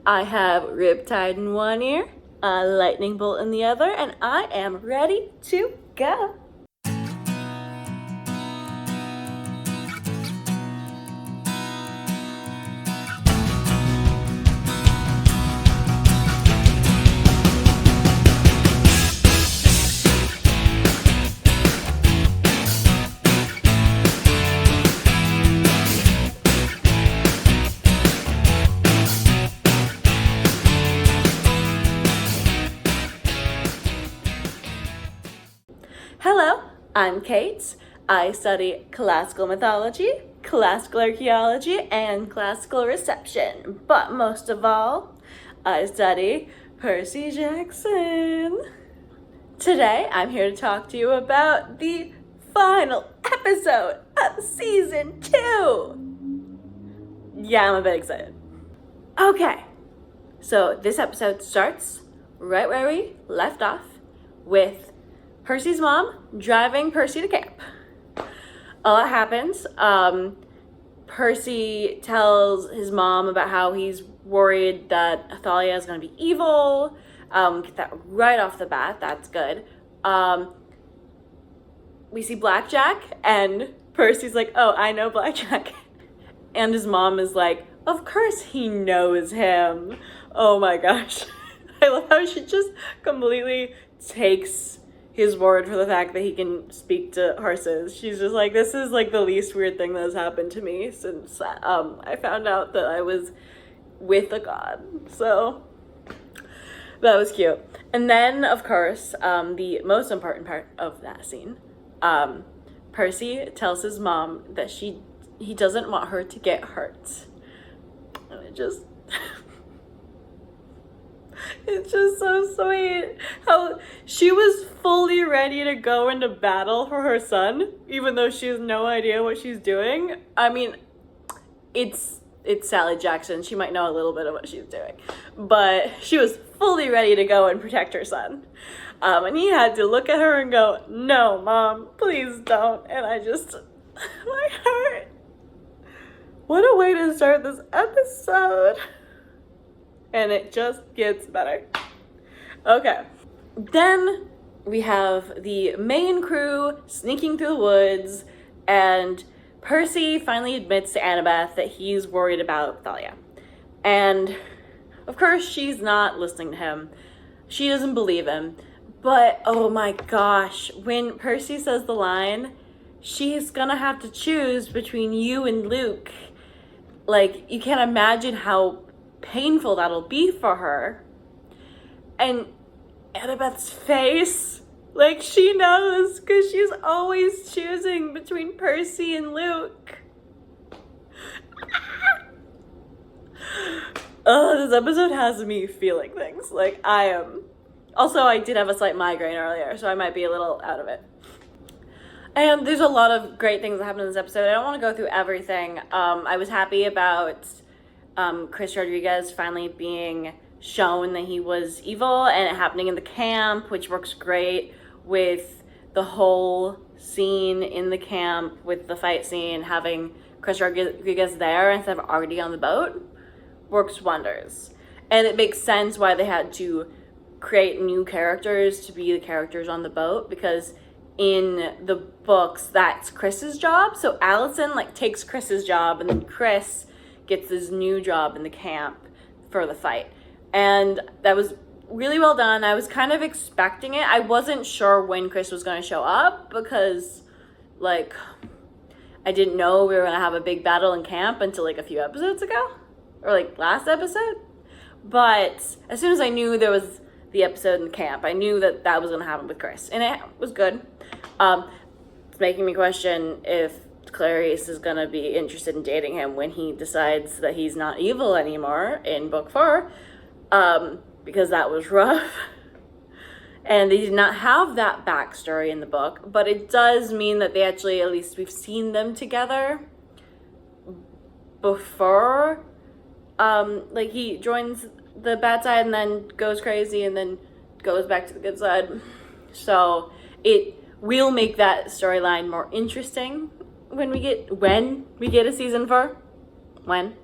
I have Riptide in one ear, a lightning bolt in the other, and I am ready to go. Hello, I'm Kate. I study classical mythology, classical archaeology, and classical reception. But most of all, I study Percy Jackson. Today, I'm here to talk to you about the final episode of season 2. Yeah, I'm a bit excited. Okay, so this episode starts right where we left off with Percy's mom driving Percy to camp. A lot happens. Percy tells his mom about how he's worried that Athalia is going to be evil. Get that right off the bat. That's good. We see Blackjack, and Percy's like, oh, I know Blackjack. And his mom is like, of course he knows him. Oh my gosh. I love how she just completely takes his word for the fact that he can speak to horses. She's just like, this is like the least weird thing that has happened to me since I found out that I was with a god. So that was cute. And then, of course, the most important part of that scene, Percy tells his mom that he doesn't want her to get hurt. And it's just so sweet how she was fully ready to go into battle for her son, even though she has no idea what she's doing. I mean, it's Sally Jackson. She might know a little bit of what she's doing, but she was fully ready to go and protect her son. And he had to look at her and go, no, Mom, please don't. And I just, my heart. What a way to start this episode. And it just gets better. Okay. Then we have the main crew sneaking through the woods, and Percy finally admits to Annabeth that he's worried about Thalia. And of course, she's not listening to him. She doesn't believe him. But oh my gosh, when Percy says the line, she's gonna have to choose between you and Luke. Like, you can't imagine how painful that'll be for her. And Annabeth's face, like, she knows, because she's always choosing between Percy and Luke. Oh, this episode has me feeling things. Like, I am. Also, I did have a slight migraine earlier, so I might be a little out of it. And there's a lot of great things that happen in this episode. I don't want to go through everything. I was happy about Chris Rodriguez finally being shown that he was evil, and it happening in the camp, which works great with the whole scene in the camp with the fight scene. Having Chris Rodriguez there instead of already on the boat works wonders. And it makes sense why they had to create new characters to be the characters on the boat, because in the books that's Chris's job. So Allison takes Chris's job, and then Chris gets this new job in the camp for the fight. And that was really well done. I was kind of expecting it. I wasn't sure when Chris was going to show up, because I didn't know we were going to have a big battle in camp until a few episodes ago, or last episode. But as soon as I knew there was the episode in camp, I knew that was going to happen with Chris, and it was good. It's making me question if Clarice is going to be interested in dating him when he decides that he's not evil anymore in book 4, because that was rough. And they did not have that backstory in the book, but it does mean that they actually, at least we've seen them together before. He joins the bad side and then goes crazy and then goes back to the good side. So it will make that storyline more interesting when we get a season 4. When?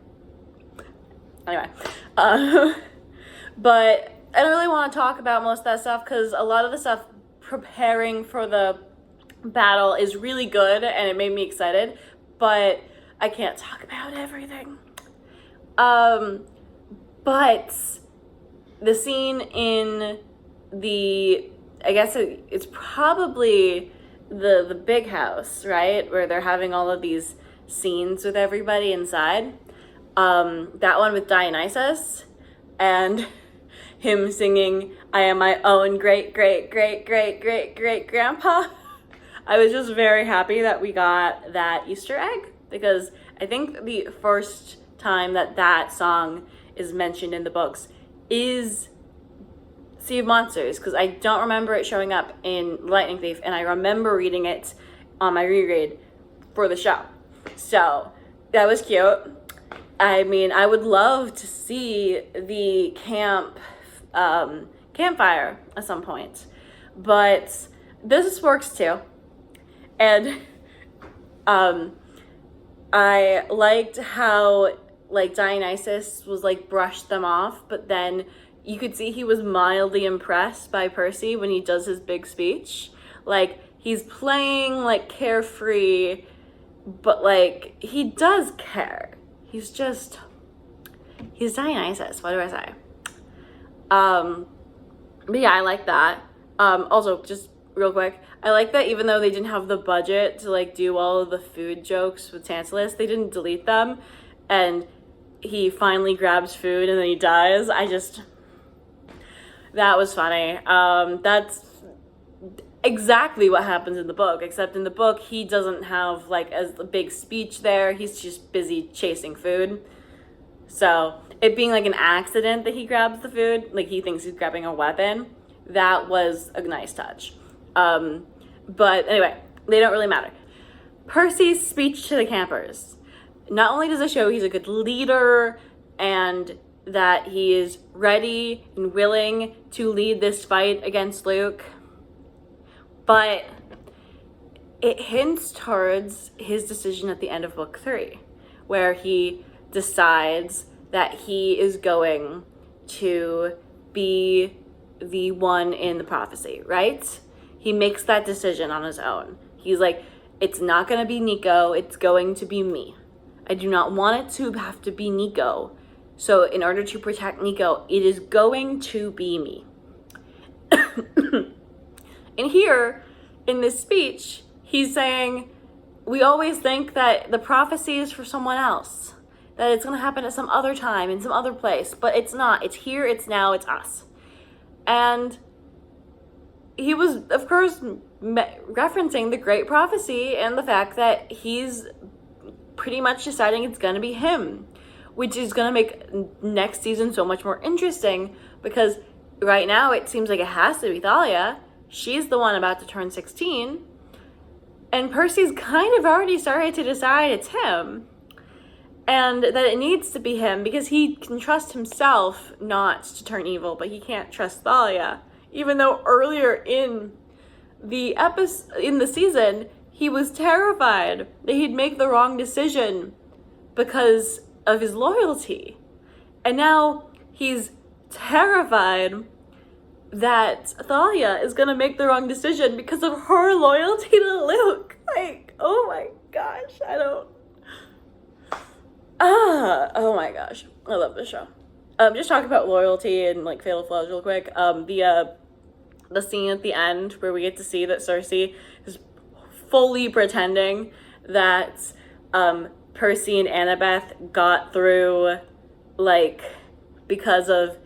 Anyway, But I don't really want to talk about most of that stuff because a lot of the stuff preparing for the battle is really good and it made me excited, but I can't talk about everything. But the scene in I guess it's probably the big house, right? Where they're having all of these scenes with everybody inside. That one with Dionysus and him singing, "I am my own great, great, great, great, great, great grandpa." I was just very happy that we got that Easter egg because I think the first time that song is mentioned in the books is Sea of Monsters, because I don't remember it showing up in Lightning Thief, and I remember reading it on my reread for the show. So that was cute. I mean, I would love to see the campfire at some point, but this works too. And I liked how like Dionysus was like brushed them off, but then you could see he was mildly impressed by Percy when he does his big speech. Like, he's playing like carefree, but like he does care. He's Dionysus, what do I say? But yeah, I like that. Also, just real quick, I like that even though they didn't have the budget to like do all of the food jokes with Tantalus, they didn't delete them, and he finally grabs food and then he dies. That was funny. That's exactly what happens in the book, except in the book he doesn't have like as a big speech there. He's just busy chasing food. So it being like an accident that he grabs the food, like he thinks he's grabbing a weapon, that was a nice touch. But anyway, they don't really matter. Percy's speech to the campers. Not only does it show he's a good leader and that he is ready and willing to lead this fight against Luke, but it hints towards his decision at the end of book 3, where he decides that he is going to be the one in the prophecy, right? He makes that decision on his own. He's like, it's not going to be Nico, it's going to be me. I do not want it to have to be Nico. So in order to protect Nico, it is going to be me. And here, in this speech, he's saying, we always think that the prophecy is for someone else, that it's going to happen at some other time, in some other place, but it's not. It's here, it's now, it's us. And he was, of course, referencing the great prophecy and the fact that he's pretty much deciding it's going to be him, which is going to make next season so much more interesting, because right now it seems like it has to be Thalia. She's the one about to turn 16, and Percy's kind of already started to decide it's him, and that it needs to be him because he can trust himself not to turn evil, but he can't trust Thalia, even though earlier in the season he was terrified that he'd make the wrong decision because of his loyalty, and now he's terrified that Thalia is gonna make the wrong decision because of her loyalty to Luke. Like, oh my gosh, oh my gosh, I love this show. Just talking about loyalty and like Fatal Flaws real quick. The scene at the end where we get to see that Cersei is fully pretending that Percy and Annabeth got through like because of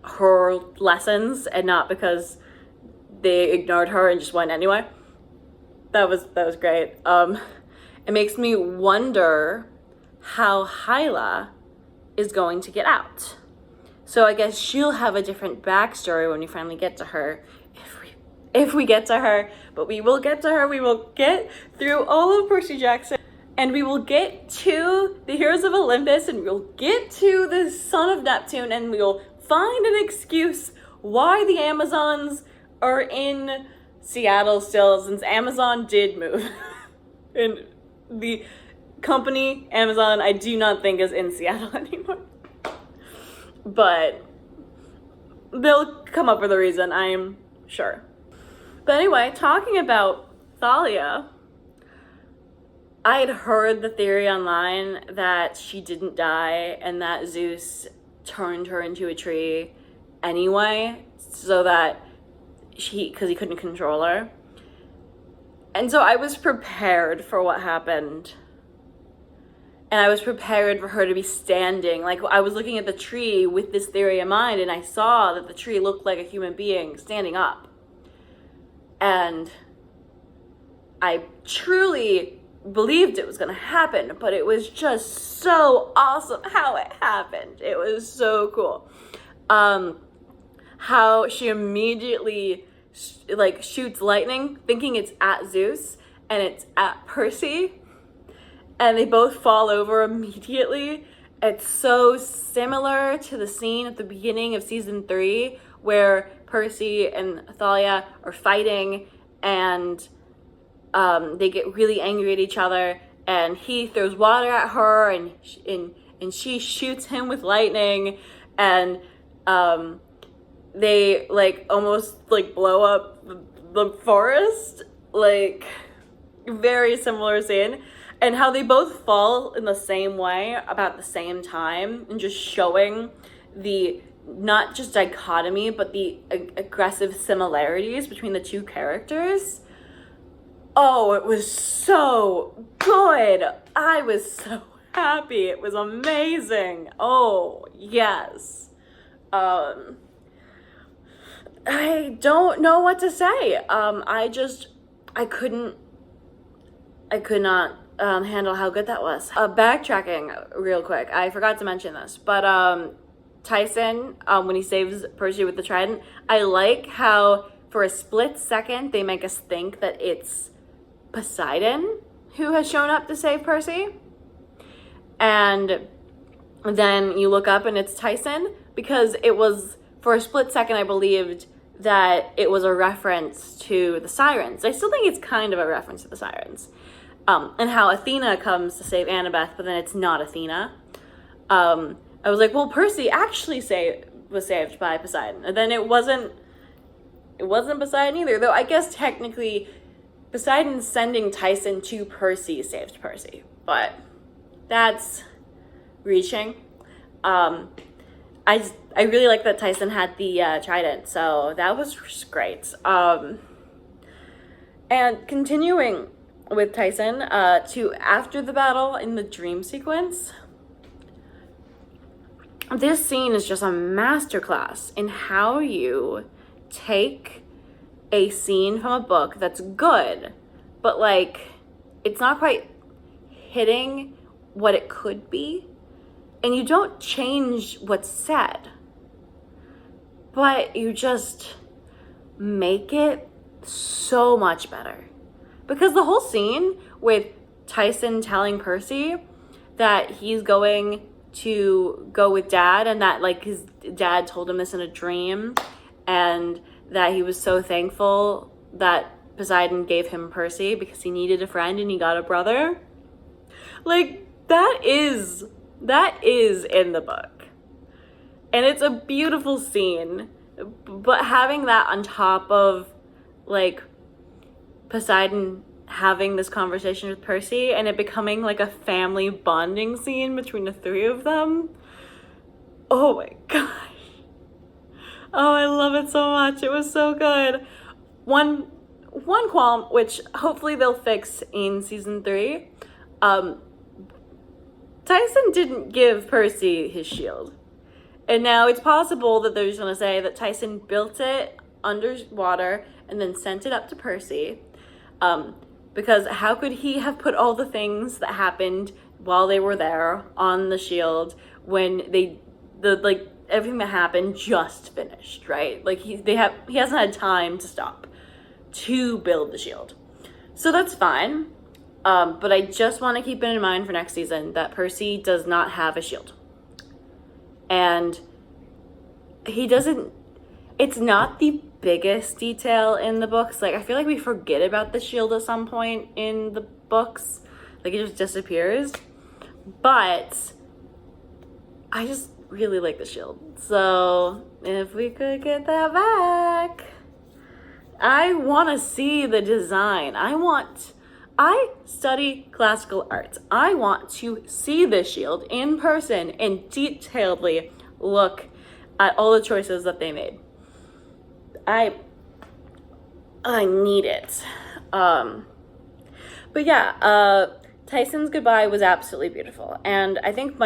her lessons and not because they ignored her and just went anyway. That was great. It makes me wonder how Hyla is going to get out. So I guess she'll have a different backstory when we finally get to her, if we get to her. But we will get to her. We will get through all of Percy Jackson, and we will get to the Heroes of Olympus, and we'll get to the Son of Neptune, and we'll find an excuse why the Amazons are in Seattle still, since Amazon did move. And the company Amazon, I do not think, is in Seattle anymore. but they'll come up with a reason, I'm sure. But anyway, talking about Thalia, I had heard the theory online that she didn't die and that Zeus turned her into a tree anyway, so that because he couldn't control her. And so I was prepared for what happened. And I was prepared for her to be standing. Like, I was looking at the tree with this theory in mind, and I saw that the tree looked like a human being standing up. And I truly believed it was going to happen, but it was just so awesome how it happened. It was so cool. How she immediately shoots lightning thinking it's at Zeus, and it's at Percy, and they both fall over immediately. It's so similar to the scene at the beginning of season 3 where Percy and Thalia are fighting, and they get really angry at each other, and he throws water at her, and she shoots him with lightning, and they almost blow up the forest. Very similar scene. And how they both fall in the same way about the same time, and just showing the not just dichotomy but the aggressive similarities between the two characters. Oh, it was so good. I was so happy. It was amazing. Oh, yes. I don't know what to say. I could not handle how good that was. Backtracking real quick, I forgot to mention this, but Tyson, when he saves Percy with the trident, I like how for a split second they make us think that it's Poseidon who has shown up to save Percy, and then you look up and it's Tyson, because it was, for a split second I believed that it was a reference to the Sirens. I still think it's kind of a reference to the Sirens. And how Athena comes to save Annabeth, but then it's not Athena. I was like, well, Percy actually was saved by Poseidon. And then it wasn't Poseidon either. Though I guess technically Poseidon sending Tyson to Percy saved Percy. But that's reaching. I really like that Tyson had the trident, so that was great. And continuing with Tyson to after the battle in the dream sequence, this scene is just a masterclass in how you take a scene from a book that's good, but it's not quite hitting what it could be, and you don't change what's said, but you just make it so much better. Because the whole scene with Tyson telling Percy that he's going to go with Dad, and that his dad told him this in a dream, and that he was so thankful that Poseidon gave him Percy because he needed a friend and he got a brother. That is in the book. And it's a beautiful scene, but having that on top of Poseidon having this conversation with Percy and it becoming a family bonding scene between the three of them. Oh my gosh. Oh, I love it so much. It was so good. One qualm, which hopefully they'll fix in season 3. Tyson didn't give Percy his shield. And now it's possible that they're just going to say that Tyson built it underwater and then sent it up to Percy. Because how could he have put all the things that happened while they were there on the shield when everything that happened just finished, right? He hasn't had time to stop to build the shield. So that's fine. But I just want to keep it in mind for next season that Percy does not have a shield. And he doesn't, it's not the biggest detail in the books. I feel like we forget about the shield at some point in the books. It just disappears. But really like the shield. So if we could get that back, I want to see the design. I study classical arts. I want to see the shield in person and detailedly look at all the choices that they made. I need it. But yeah, Tyson's goodbye was absolutely beautiful. And I think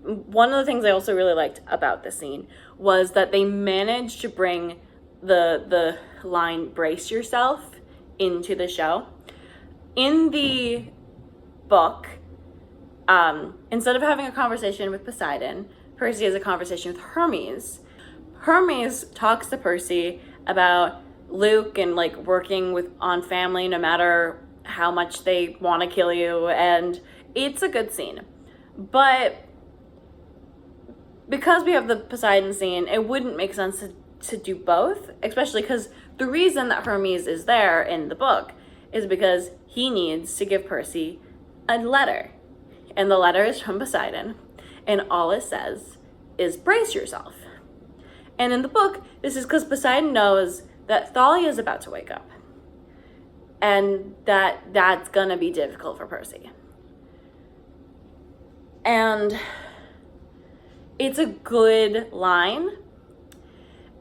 one of the things I also really liked about this scene was that they managed to bring the line "brace yourself" into the show. In the book, instead of having a conversation with Poseidon, Percy has a conversation with Hermes. Hermes talks to Percy about Luke and like working on family no matter how much they want to kill you, and it's a good scene. But because we have the Poseidon scene, it wouldn't make sense to do both, especially because the reason that Hermes is there in the book is because he needs to give Percy a letter. And the letter is from Poseidon, and all it says is "brace yourself." And in the book, this is because Poseidon knows that Thalia is about to wake up, and that's gonna be difficult for Percy. And it's a good line,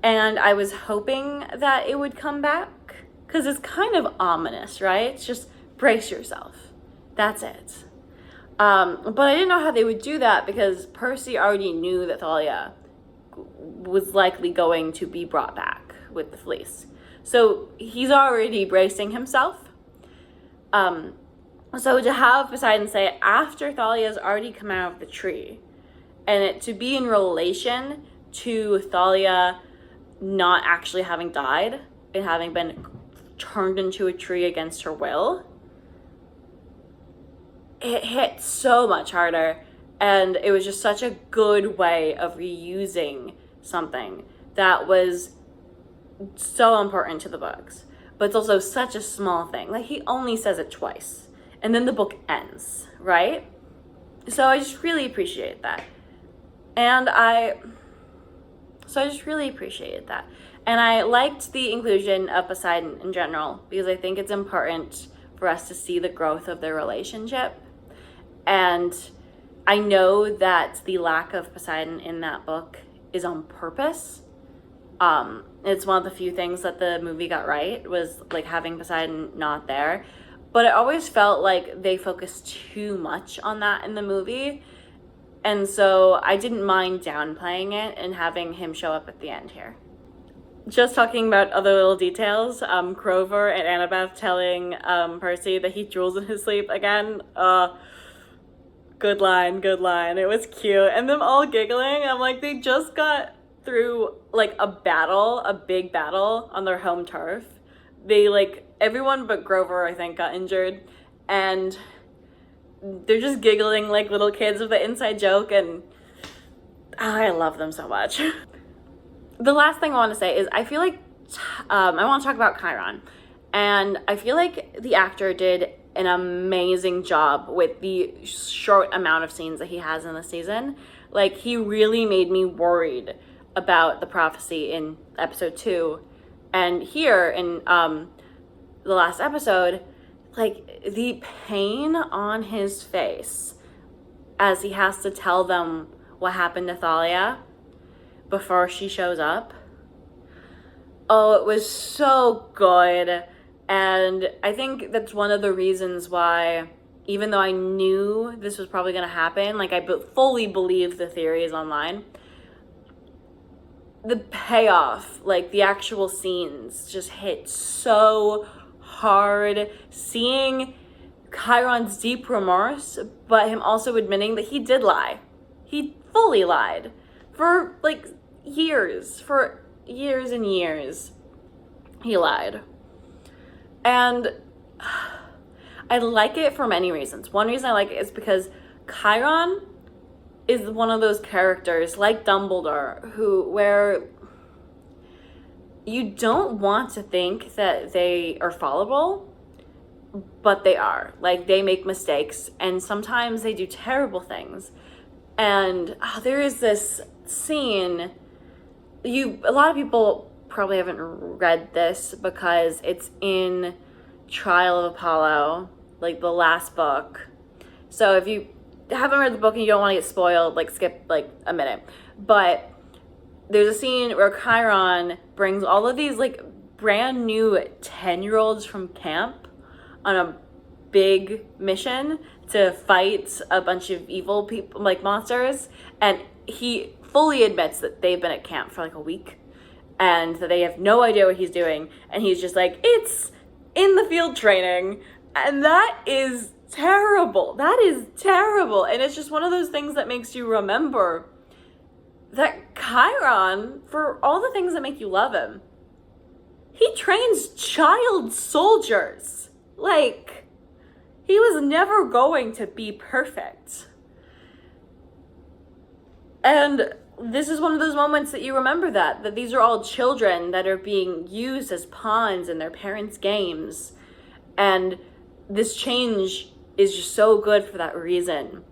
and I was hoping that it would come back, because it's kind of ominous, right? It's just brace yourself. That's it. But I didn't know how they would do that, because Percy already knew that Thalia was likely going to be brought back with the fleece. So he's already bracing himself. So to have Poseidon say it after Thalia's already come out of the tree, and it to be in relation to Thalia not actually having died and having been turned into a tree against her will, it hit so much harder. And it was just such a good way of reusing something that was so important to the books, but it's also such a small thing. Like, he only says it twice, and then the book ends, right? So I just really appreciate that. And I just really appreciated that. And I liked the inclusion of Poseidon in general, because I think it's important for us to see the growth of their relationship. And I know that the lack of Poseidon in that book is on purpose. It's one of the few things that the movie got right, was like having Poseidon not there. But I always felt like they focused too much on that in the movie. And so I didn't mind downplaying it and having him show up at the end here. Just talking about other little details, Grover and Annabeth telling Percy that he drools in his sleep again. Good line. It was cute. And them all giggling. I'm like, they just got through like a big battle on their home turf. They everyone but Grover, I think, got injured. And they're just giggling like little kids with the inside joke. And I love them so much. The last thing I want to say is I feel like I want to talk about Chiron. And I feel like the actor did an amazing job with the short amount of scenes that he has in the season. Like, he really made me worried about the prophecy in episode 2. And here in the last episode, like, the pain on his face as he has to tell them what happened to Thalia before she shows up. Oh, it was so good. And I think that's one of the reasons why, even though I knew this was probably going to happen, like, I fully believe the theories online, the payoff, like the actual scenes, just hit so hard. Seeing Chiron's deep remorse, but him also admitting that he did lie. He fully lied for like years, and years. He lied. And I like it for many reasons. One reason I like it is because Chiron is one of those characters like Dumbledore where you don't want to think that they are fallible, but they are. Like, they make mistakes, and sometimes they do terrible things. And there is this scene, a lot of people probably haven't read this because it's in Trial of Apollo, like the last book. So if you haven't read the book and you don't want to get spoiled, like skip like a minute. But there's a scene where Chiron brings all of these like brand new 10-year-olds from camp on a big mission to fight a bunch of evil people, like monsters, and he fully admits that they've been at camp for like a week and that they have no idea what he's doing, and he's just like, it's in the field training. And that is terrible. That is terrible. And it's just one of those things that makes you remember that Chiron, for all the things that make you love him, he trains child soldiers. Like, he was never going to be perfect. And this is one of those moments that you remember that these are all children that are being used as pawns in their parents' games. And this change is just so good for that reason,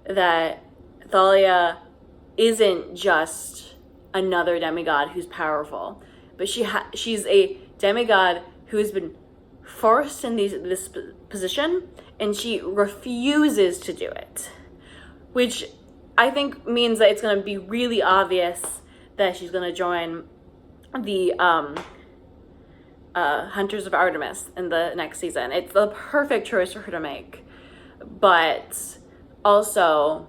that Thalia isn't just another demigod who's powerful, but she's a demigod who has been forced in this position, and she refuses to do it, which I think means that it's going to be really obvious that she's going to join the Hunters of Artemis in the next season. It's the perfect choice for her to make, but also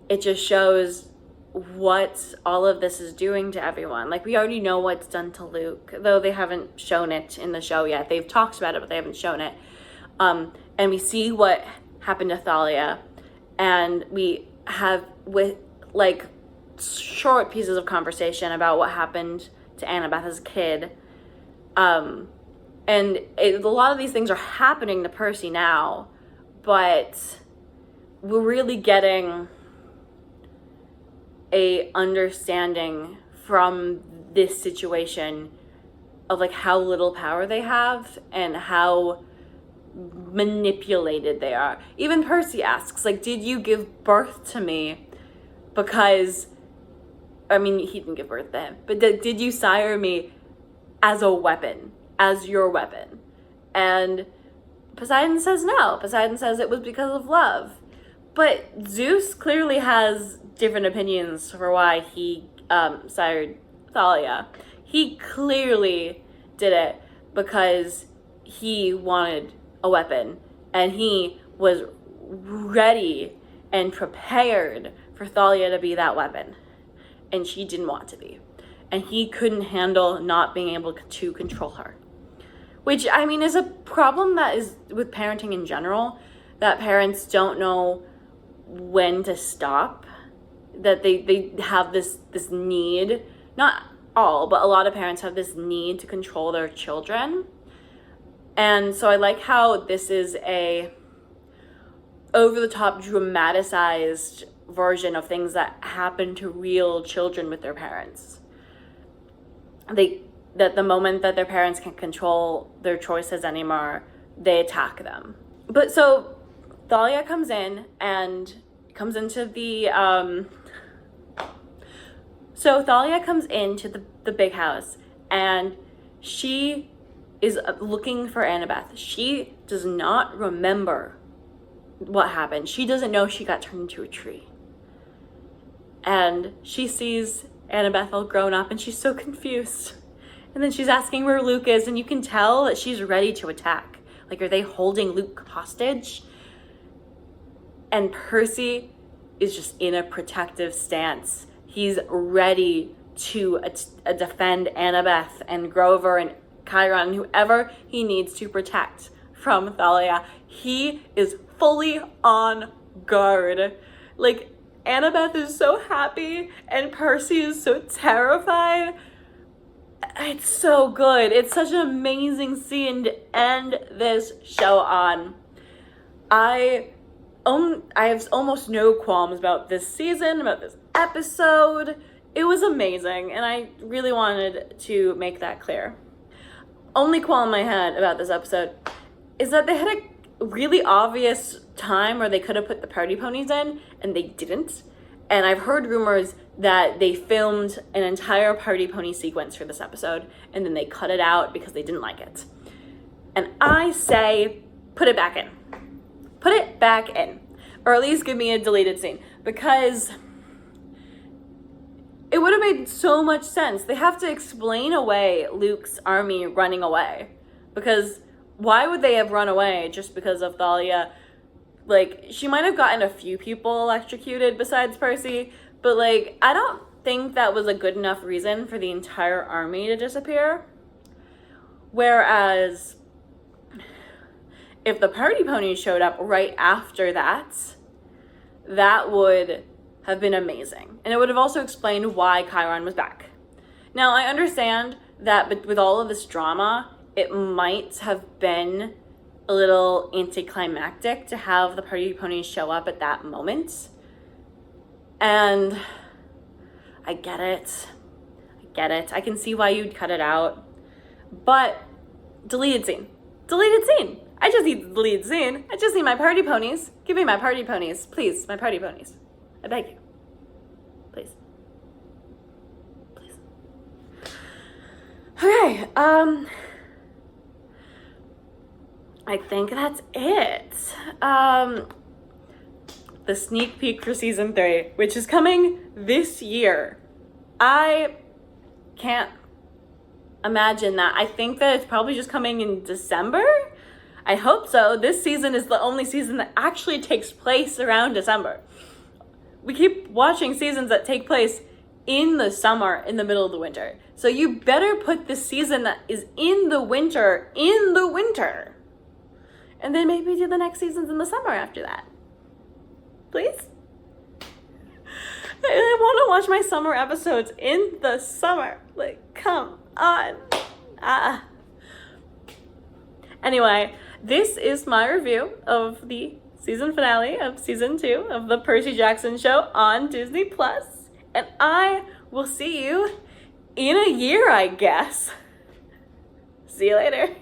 it just shows what all of this is doing to everyone. Like, we already know what's done to Luke, though they haven't shown it in the show yet. They've talked about it, but they haven't shown it. And we see what happened to Thalia, and we have with like short pieces of conversation about what happened to Annabeth as a kid. And a lot of these things are happening to Percy now, but we're really getting a understanding from this situation of like how little power they have and how manipulated they are. Even Percy asks, like, did you give birth to me because, I mean, he didn't give birth to him, but did you sire me as a weapon, as your weapon? And Poseidon says no. Poseidon says it was because of love. But Zeus clearly has different opinions for why he sired Thalia. He clearly did it because he wanted a weapon, and he was ready and prepared for Thalia to be that weapon, and she didn't want to be, and he couldn't handle not being able to control her, which, I mean, is a problem that is with parenting in general, that parents don't know when to stop, that they have this need, not all, but a lot of parents have this need to control their children. And so I like how this is a over-the-top dramatized version of things that happen to real children with their parents. That the moment that their parents can't control their choices anymore, they attack them. But so Thalia comes into the big house, and she is looking for Annabeth. She does not remember what happened. She doesn't know she got turned into a tree. And she sees Annabeth all grown up, and she's so confused. And then she's asking where Luke is, and you can tell that she's ready to attack. Like, are they holding Luke hostage? And Percy is just in a protective stance. He's ready to defend Annabeth and Grover and Chiron and whoever he needs to protect from Thalia. He is fully on guard. Like, Annabeth is so happy and Percy is so terrified. It's so good. It's such an amazing scene to end this show on. I have almost no qualms about this season, about this episode. It was amazing, and I really wanted to make that clear. Only qualm I had about this episode is that they had a really obvious time where they could have put the party ponies in, and they didn't. And I've heard rumors that they filmed an entire party pony sequence for this episode, and then they cut it out because they didn't like it. And I say, put it back in. Put it back in. Or at least give me a deleted scene, because it would have made so much sense. They have to explain away Luke's army running away, because why would they have run away just because of Thalia? Like, she might have gotten a few people electrocuted besides Percy, but like, I don't think that was a good enough reason for the entire army to disappear. Whereas if the party ponies showed up right after that, that would have been amazing. And it would have also explained why Chiron was back. Now, I understand that with all of this drama, it might have been a little anticlimactic to have the party ponies show up at that moment. And I get it. I can see why you'd cut it out. But deleted scene. I just need the deleted scene. I just need my party ponies. Give me my party ponies. Please, my party ponies. I beg you. Please. Okay, I think that's it. The sneak peek for season 3, which is coming this year. I can't imagine that. I think that it's probably just coming in December. I hope so. This season is the only season that actually takes place around December. We keep watching seasons that take place in the summer, in the middle of the winter. So you better put the season that is in the winter. And then maybe do the next seasons in the summer after that. Please? I want to watch my summer episodes in the summer. Like, come on. Anyway, this is my review of the season finale of season 2 of the Percy Jackson show on Disney+. And I will see you in a year, I guess. See you later.